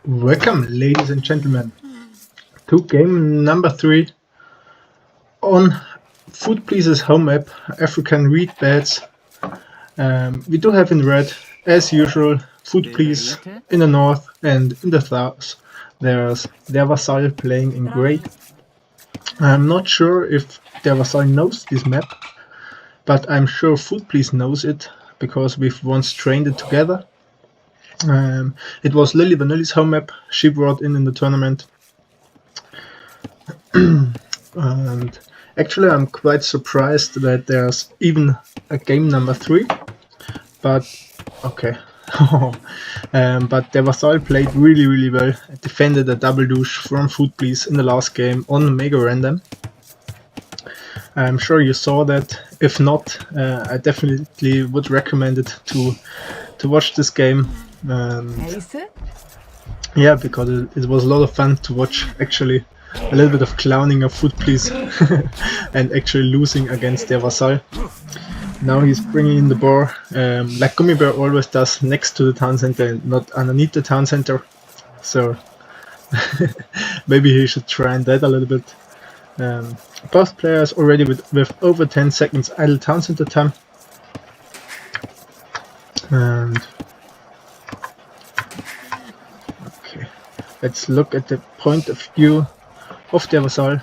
Welcome, ladies and gentlemen, to game number 3 on FoodPlease's home map, African reed beds. We do have in red, as usual, FoodPlease in the north, and in the south there's DerVasall playing in grey. I'm not sure if DerVasall knows this map, but I'm sure FoodPlease knows it, because we've once trained it together. It was Lily Vanilli's home map she brought in the tournament. And actually I'm quite surprised that there's even a game number 3, but okay. But DerVasall played really well, defended a double douche from FoodPlease in the last game on Mega Random. I'm sure you saw that. If not, I definitely would recommend it to watch this game. Yeah, because it was a lot of fun to watch, actually. A little bit of clowning of FoodPlease and actually losing against DerVasall. Now he's bringing in the boar, like Gummibear always does, next to the town center and not underneath the town center. So maybe he should try that a little bit. Both players already with over 10 seconds idle town center time. And okay, let's look at the point of view of DerVasall.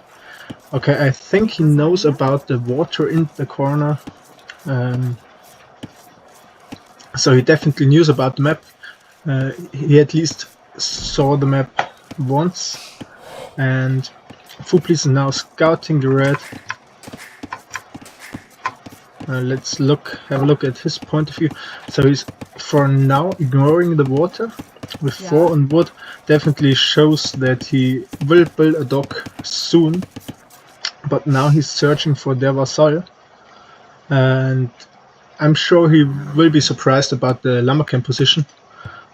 Okay, I think he knows about the water in the corner. So he definitely knew about the map. He at least saw the map once. And FoodPlease is now scouting the red. Let's have a look at his point of view. So he's for now ignoring the water with 4 on wood. Definitely shows that he will build a dock soon. But now he's searching for DerVasall. And I'm sure he will be surprised about the lumber camp position.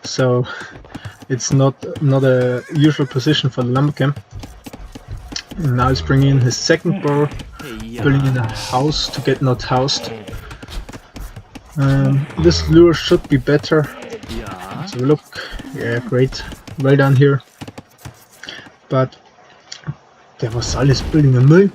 So it's not a usual position for the lumber camp. And now he's bringing in his second boar, building in a house to get not housed. This lure should be better. So look, yeah, great, well done here. But DerVasall is building a mill.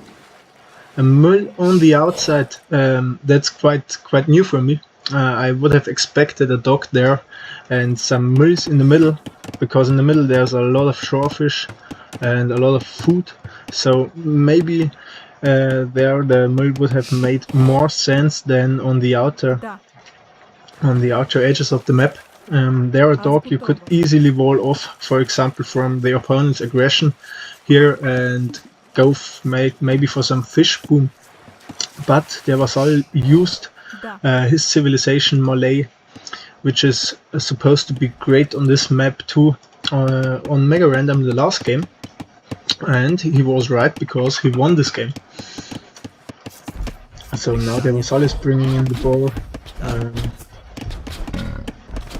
A mill on the outside. That's quite new for me. I would have expected a dock there and some mills in the middle, because in the middle there's a lot of shorefish and a lot of food. So maybe there the mill would have made more sense than on the outer edges of the map. There a dock you could easily wall off, for example, from the opponent's aggression here and go maybe for some fish boom. But DerVasall used his civilization Malay, which is supposed to be great on this map too, on Mega Random the last game. And he was right, because he won this game. So now DerVasall is bringing in the ball.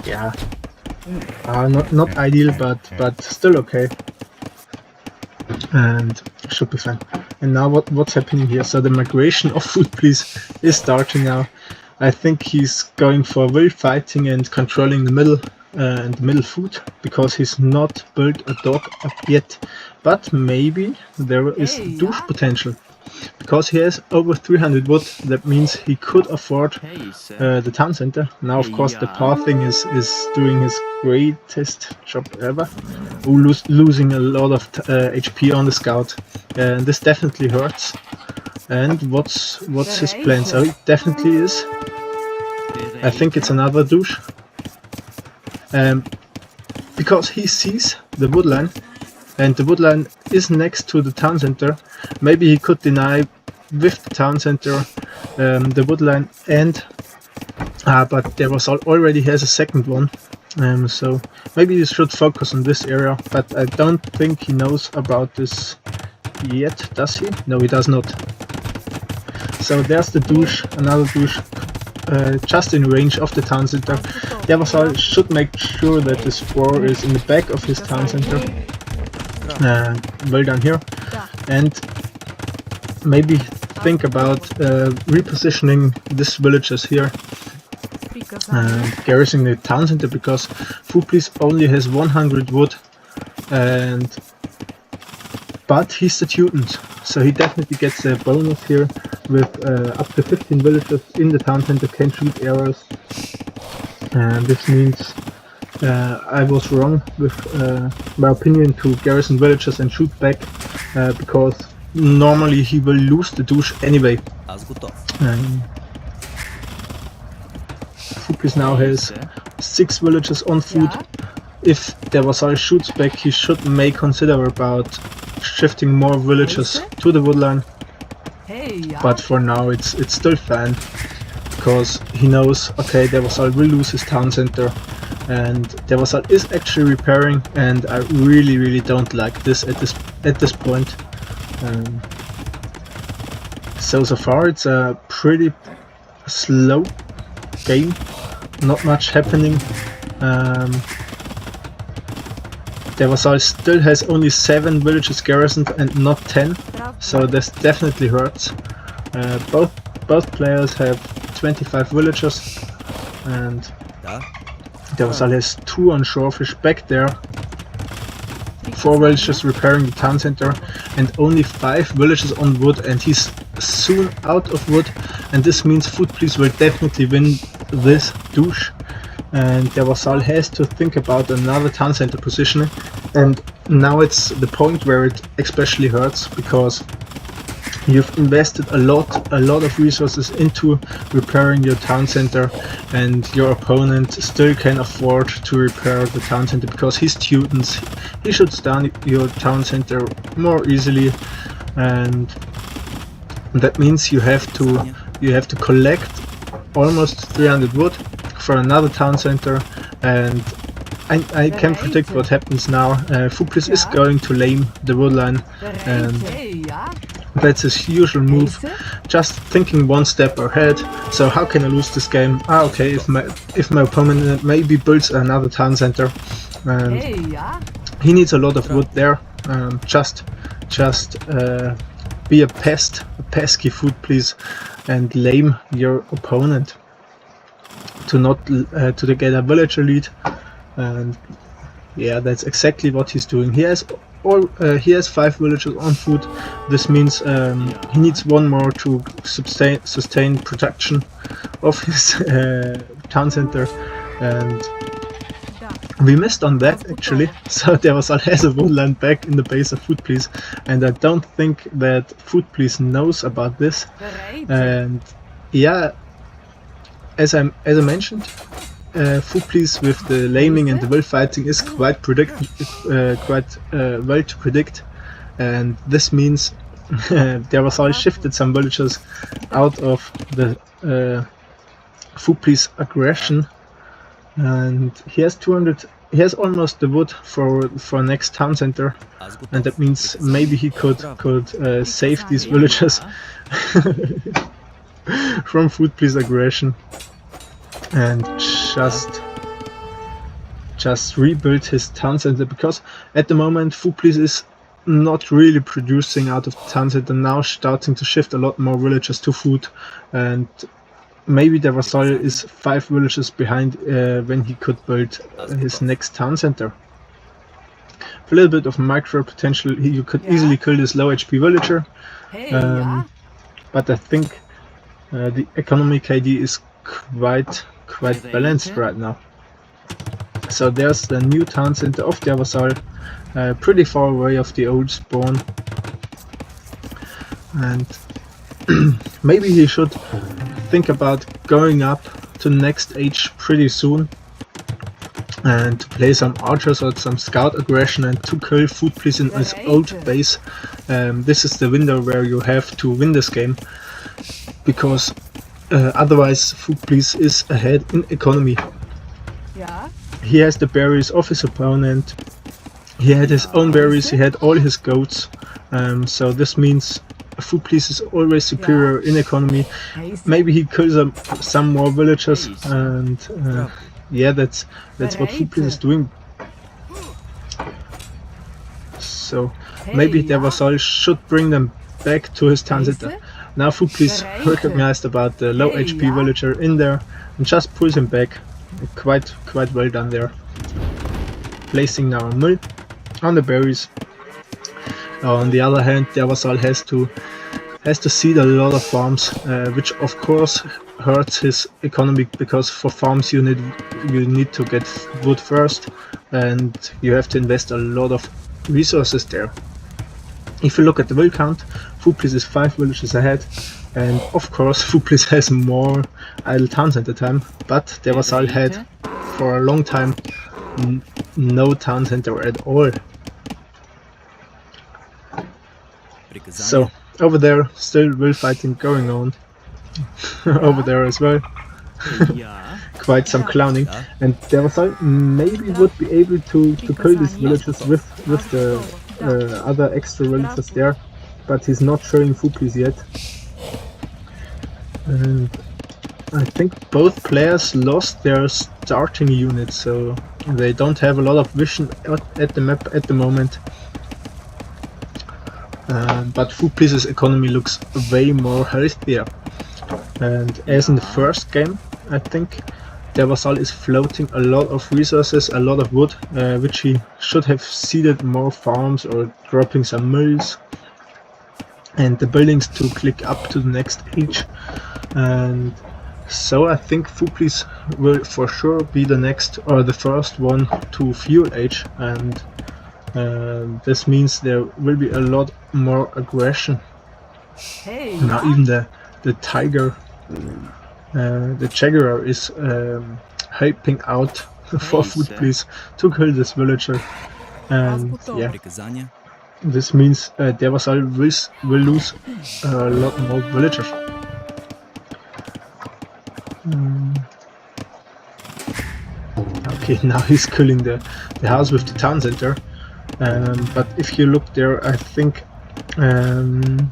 Yeah, not ideal, but still okay. And should be fine. And now what's happening here? So the migration of FoodPlease is starting now. I think he's going for will fighting and controlling the middle and the middle food, because he's not built a dock up yet. But maybe there is douche potential, because he has over 300 wood. That means he could afford the town center. Now of course the pathing is doing his greatest job ever. Losing a lot of HP on the scout, and this definitely hurts. And what's his plan? So it definitely is, I think it's another douche, because he sees the woodline, and the woodline is next to the town center. Maybe he could deny with the town center the woodline, and but DerVasall already has a second one. So maybe he should focus on this area, but I don't think he knows about this yet, does he? No, he does not. So there's the douche, another douche, just in range of the town center. DerVasall should make sure that this boar is in the back of his town center. Well done here. And maybe think about repositioning these villages here. Garrisoning the town center, because FoodPlease only has 100 wood but he's the student, so he definitely gets a bonus here with up to 15 villagers in the town center can shoot arrows. And this means I was wrong with my opinion to garrison villagers and shoot back, because normally he will lose the douche anyway. FoodPlease now has 6 villagers on food. If DerVasall shoots back, he may consider about shifting more villagers to the woodline. But for now it's still fine, because he knows, okay, DerVasall will lose his town center, and DerVasall is actually repairing, and I really don't like this at this point. So far it's a pretty slow game, not much happening. DerVasall still has only 7 villages garrisoned and not 10, so this definitely hurts. Both players have 25 villagers, and DerVasall has 2 on shorefish back there, 4 villagers repairing the town center, and only 5 villagers on wood, and he's soon out of wood, and this means FoodPlease will definitely win this douche. And DerVasall has to think about another town center positioning, and now it's the point where it especially hurts, because you've invested a lot of resources into repairing your town center, and your opponent still can afford to repair the town center because he's students. He should stun your town center more easily, and that means you have to collect almost 300 wood for another town center, and I can predict what happens now. FoodPlease is going to lame the woodline, and that's his usual move, just thinking one step ahead. So how can I lose this game? Okay, if my opponent maybe builds another town center, and he needs a lot of wood there, just be a pesky FoodPlease and lame your opponent to get a villager lead. And yeah, that's exactly what he's doing. He has 5 villagers on food. This means he needs 1 more to sustain production of his town center, and we missed on that actually. So DerVasall has a woodland back in the base of FoodPlease, and I don't think that FoodPlease knows about this. And yeah, as I mentioned, FoodPlease with the laming and the will fighting is quite well to predict, and this means DerVasall shifted some villagers out of the FoodPlease aggression, and he has 200. He has almost the wood for next town center, and that means maybe he could save these villagers from FoodPlease aggression and just rebuild his town center, because at the moment FoodPlease is not really producing out of the town center, now starting to shift a lot more villagers to food, and maybe DerVasall is 5 villages behind when he could build his next town center. With a little bit of micro potential, you could easily kill this low HP villager, but I think the economy KD is quite balanced right now. So there's the new town center of DerVasall, pretty far away of the old spawn, and maybe he should think about going up to next age pretty soon, and to play some archers or some scout aggression and to kill FoodPlease in his old base. This is the window where you have to win this game, because otherwise FoodPlease is ahead in economy. He has the berries of his opponent, he had his own berries, he had all his goats, so this means FoodPlease is always superior in economy. Maybe he kills some more villagers, and yeah, that's what FoodPlease is doing. So maybe DerVasall should bring them back to his town center. Now FoodPlease recognized about the low HP villager in there and just pulls him back. Quite well done there. Placing now a mill, on the berries. On the other hand, DerVasall has to seed a lot of farms, which of course hurts his economy, because for farms you need to get wood first, and you have to invest a lot of resources there. If you look at the vill count, FoodPlease is 5 villages ahead, and of course FoodPlease has more idle town center time, but DerVasall had for a long time no town center at all. So over there, still vill fighting going on. Over there as well. Quite some clowning, and DerVasall maybe would be able to kill these villages with the other extra villagers there, but he's not showing FoodPlease yet. And I think both players lost their starting unit, so they don't have a lot of vision at the map at the moment. But FoodPlease's economy looks way more healthier. And as in the first game, I think DerVasall is floating a lot of resources, a lot of wood, which he should have seeded more farms or dropping some mills and the buildings to click up to the next age. And so I think FoodPlease will for sure be the next or the first one to fuel age, and this means there will be a lot more aggression. Now even the tiger, the jaguar is helping out for FoodPlease to kill this villager, and yeah, this means DerVasall will lose a lot more villagers. Okay, now he's killing the house with the town center, but if you look there, I think the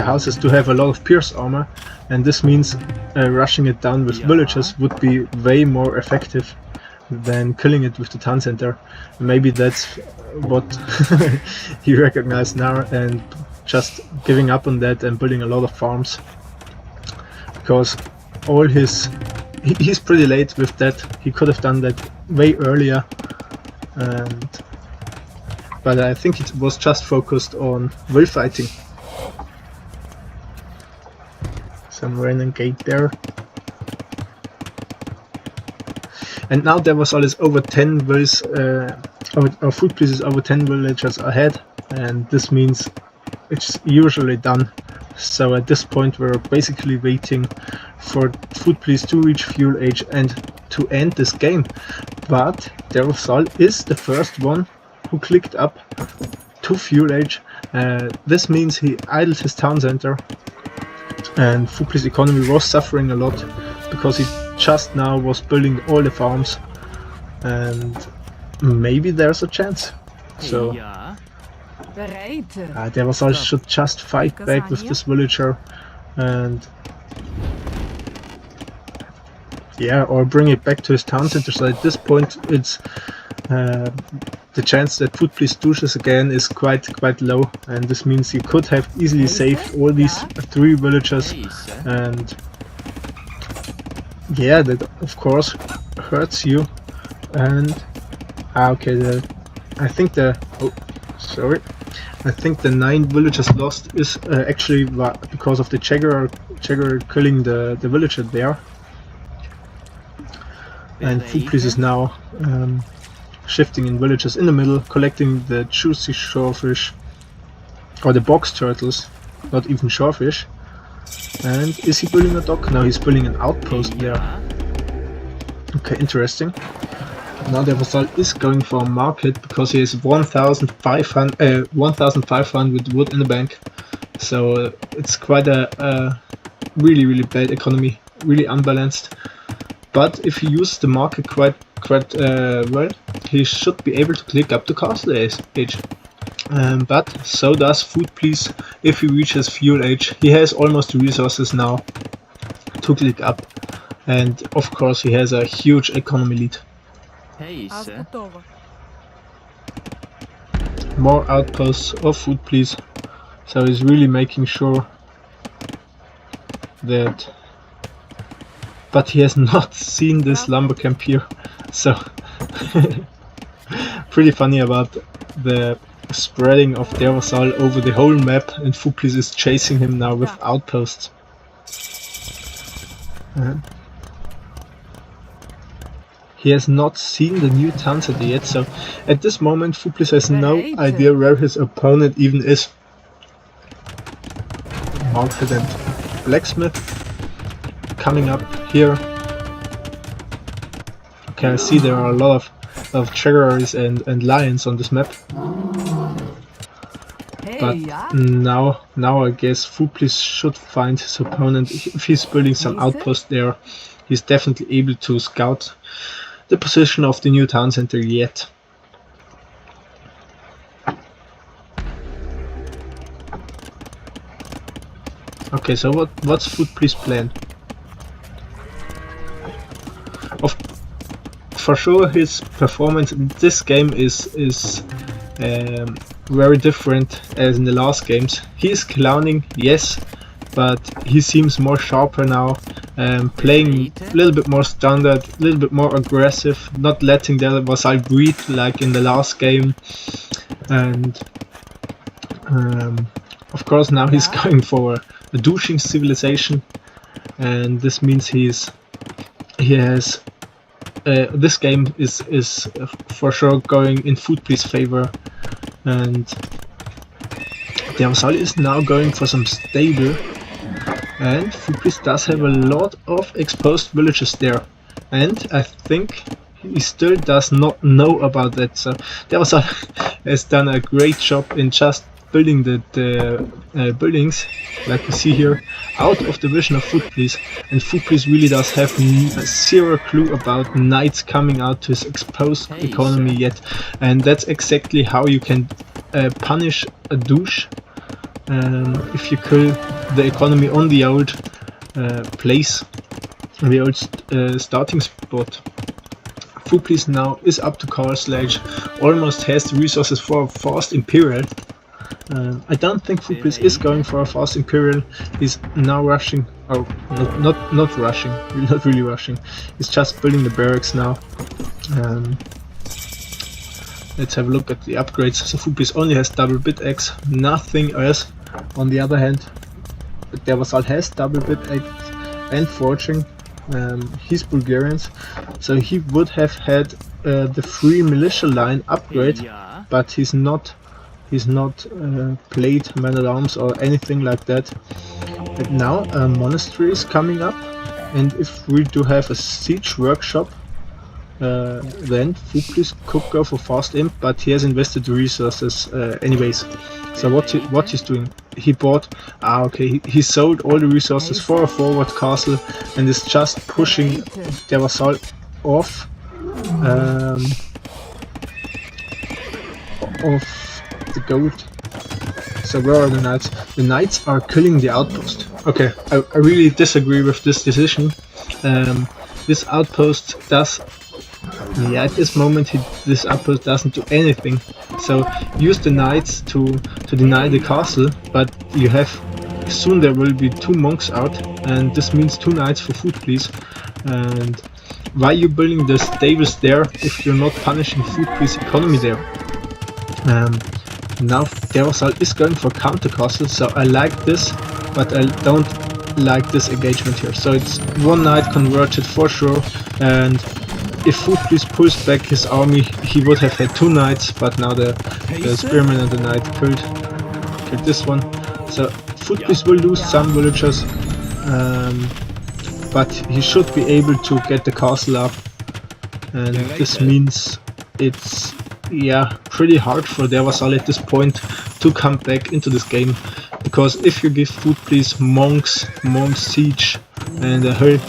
houses do have a lot of pierce armor, and this means rushing it down with villagers would be way more effective than killing it with the town center. Maybe that's what he recognized now, and just giving up on that and building a lot of farms, because he's pretty late with that. He could have done that way earlier, but I think it was just focused on vill fighting. Some random gate there. And now DerVasall is over 10 vills, our FoodPlease is over 10 villagers ahead, and this means it's usually done. So at this point we're basically waiting for FoodPlease to reach fuel age and to end this game. But DerVasall is the first one who clicked up to fuel age. This means he idled his town center, and FoodPlease economy was suffering a lot because he just now was building all the farms, and maybe there's a chance. So DerVasall should just fight back with this villager, and yeah, or bring it back to his town center. So at this point it's the chance that FoodPlease douches again is quite low, and this means you could have easily saved all these 3 villagers, and yeah, that of course hurts you. And okay, I think the 9 villagers lost is actually because of the jaguar killing the villager there. And FoodPlease is now shifting in villages in the middle, collecting the juicy shorefish, or the box turtles, not even shorefish. And is he building a dock? No, he's building an outpost there. Okay, interesting. Now DerVasall is going for a market because he has 1,500 wood in the bank. So it's quite a really bad economy, really unbalanced. But if he uses the market quite well, he should be able to click up to castle age. But so does FoodPlease if he reaches fuel age. He has almost the resources now to click up, and of course he has a huge economy lead. More outposts of FoodPlease, so he's really making sure that. But he has not seen this lumber camp here, so Pretty funny about the spreading of DerVasall over the whole map, and FoodPlease is chasing him now with outposts. He has not seen the new town center yet, so at this moment FoodPlease has no idea where his opponent even is. Market and blacksmith coming up here. Okay, I see there are a lot of jaguars and lions on this map. But now I guess FoodPlease should find his opponent. If he's building some outposts there, he's definitely able to scout the position of the new town center yet. Okay, so what's FoodPlease plan? For sure, his performance in this game is very different as in the last games. He's clowning, yes, but he seems more sharper now, playing a little bit more standard, a little bit more aggressive, not letting DerVasall breathe like in the last game. And of course now he's going for a douching civilization, and this means he has this game is for sure going in FoodPlease favor, and DerVasall is now going for some stable, and FoodPlease does have a lot of exposed villages there, and I think he still does not know about that. So DerVasall has done a great job in just building the buildings, like you see here, out of the vision of FoodPlease, and FoodPlease really does have zero clue about knights coming out to his exposed economy yet, and that's exactly how you can punish a douche if you kill the economy on the old place, the old starting spot. FoodPlease now is up to Castle Age, almost has the resources for a fast Imperial. I don't think FoodPlease is going for a fast Imperial. He's now rushing, or not rushing, not really rushing. He's just building the barracks now. Let's have a look at the upgrades. So FoodPlease only has double bit X, nothing else. On the other hand, DerVasall has double bit X and forging. He's Bulgarians, so he would have had the free militia line upgrade, but he's not played man-at-arms or anything like that. And now a monastery is coming up, and if we do have a siege workshop, then FoodPlease could go for fast imp, but he has invested the resources anyways. So what he's doing, he bought, he sold all the resources for a forward castle and is just pushing DerVasall off the gold. So where are the knights? The knights are killing the outpost. Okay, I really disagree with this decision. This outpost does, at this moment this outpost doesn't do anything. So use the knights to deny the castle, but you have, soon there will be 2 monks out, and this means 2 knights for FoodPlease. And why are you building the stables there if you're not punishing FoodPlease economy there? Now DerVasall is going for counter castle, so I like this, but I don't like this engagement here. So it's 1 knight converted for sure, and if FoodPlease pulls back his army, he would have had 2 knights, but now the spearman and the knight killed this one. So FoodPlease will lose some villagers, but he should be able to get the castle up, and this means it's pretty hard for DerVasall at this point to come back into this game, because if you give FoodPlease monks siege and a hill,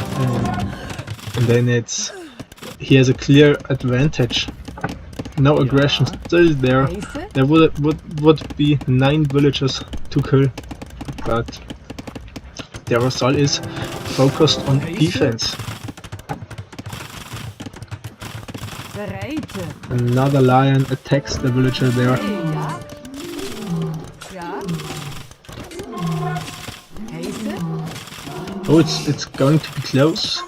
and then he has a clear advantage. No aggression still there. There would be 9 villagers to kill, but DerVasall is focused on defense. Another lion attacks the villager there. Oh, it's going to be close.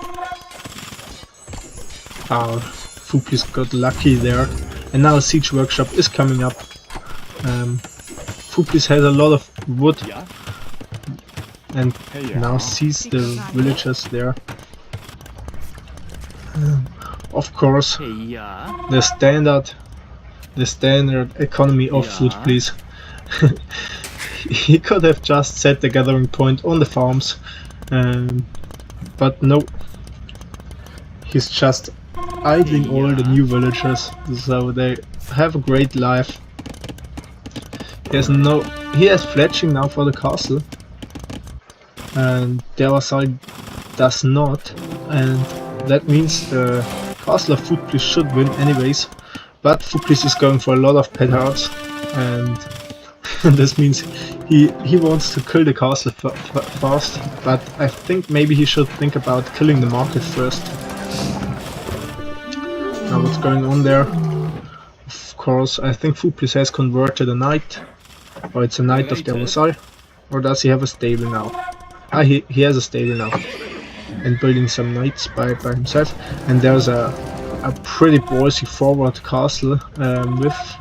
FoodPlease got lucky there And now a siege workshop is coming up. FoodPlease has a lot of wood and now sees the villagers there. Of course, the standard economy of FoodPlease. He could have just set the gathering point on the farms, but no, he's just idling all the new villagers, so they have a great life. He has fletching now for the castle, and DerVasall does not, and that means the castle of FoodPlease should win anyways. But FoodPlease is going for a lot of petards, and this means he wants to kill the castle fast, but I think maybe he should think about killing the market first. Now what's going on there? Of course, I think FoodPlease has converted a knight, or it's a knight of DerVasall, or does he have a stable now? Ah, he has a stable now, and building some knights by himself, and there's a pretty ballsy forward castle with...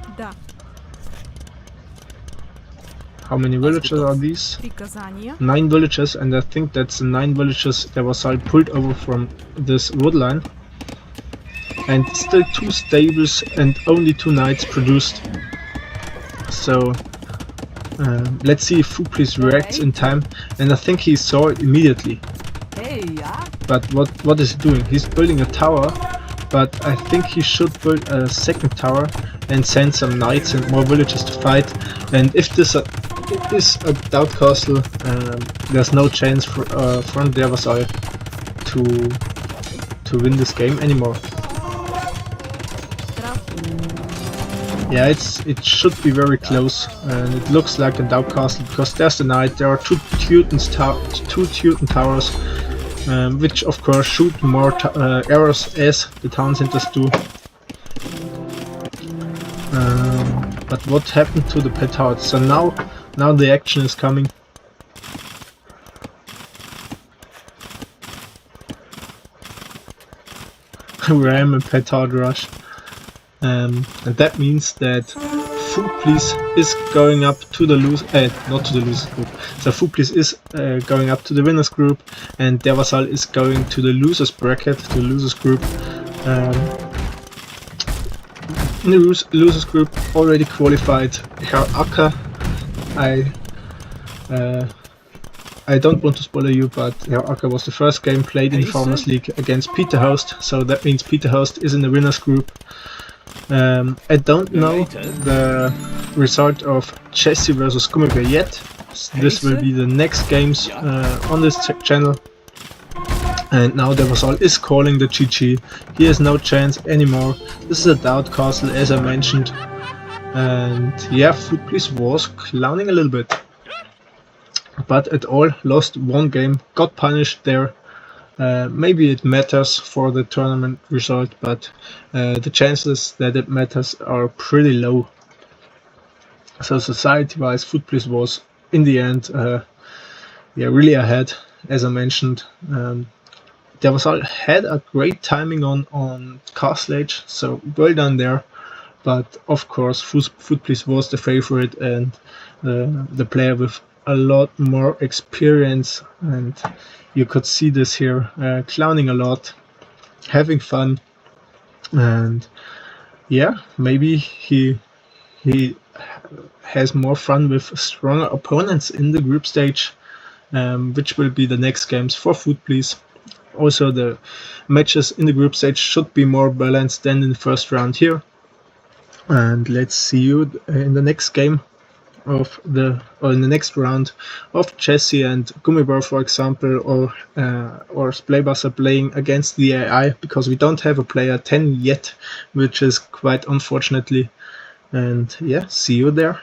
How many villagers are these? 9 villages, and I think that's the 9 villages DerVasall pulled over from this wood line. And still 2 stables and only 2 knights produced. So let's see if FoodPlease reacts in time, and I think he saw it immediately. But what is he doing? He's building a tower, but I think he should build a second tower and send some knights and more villagers to fight. And if this is a doubt castle, there's no chance for from DerVasall to win this game anymore. Yeah, it should be very close, and it looks like a doubt castle because there's the knight. There are 2 Teuton towers, which of course shoot more arrows as the town centers do. But what happened to the petards? So now the action is coming. Ram and petard rush. And that means that FoodPlease is going up to the not to the losers group. So FoodPlease is going up to the winners group, and DerVasall is going to the losers bracket, the losers group. In the losers group already qualified Herr Acker. I don't want to spoil you, but Herr Acker was the first game played in the Farmers League against Peter Host, so that means Peter Host is in the winners group. I don't know the result of Jesse versus Gummibär yet. This will be the next games on this channel. And now DerVasall is calling the GG. He has no chance anymore. This is a doubt castle, as I mentioned. And yeah, FoodPlease was clowning a little bit. But at all, lost 1 game, got punished there. Maybe it matters for the tournament result, but the chances that it matters are pretty low. So society-wise, FoodPlease was in the end really ahead, as I mentioned. DerVasall had a great timing on Castle Age, so well done there. But of course, FoodPlease was the favorite and the player with a lot more experience, and you could see this here, clowning a lot, having fun, and yeah, maybe he has more fun with stronger opponents in the group stage, which will be the next games for FoodPlease. Also, the matches in the group stage should be more balanced than in the first round here. And let's see you in the next game of in the next round of Jesse and Gummibär, for example, or Splaybuster playing against the AI, because we don't have a player 10 yet, which is quite unfortunately. And yeah, see you there.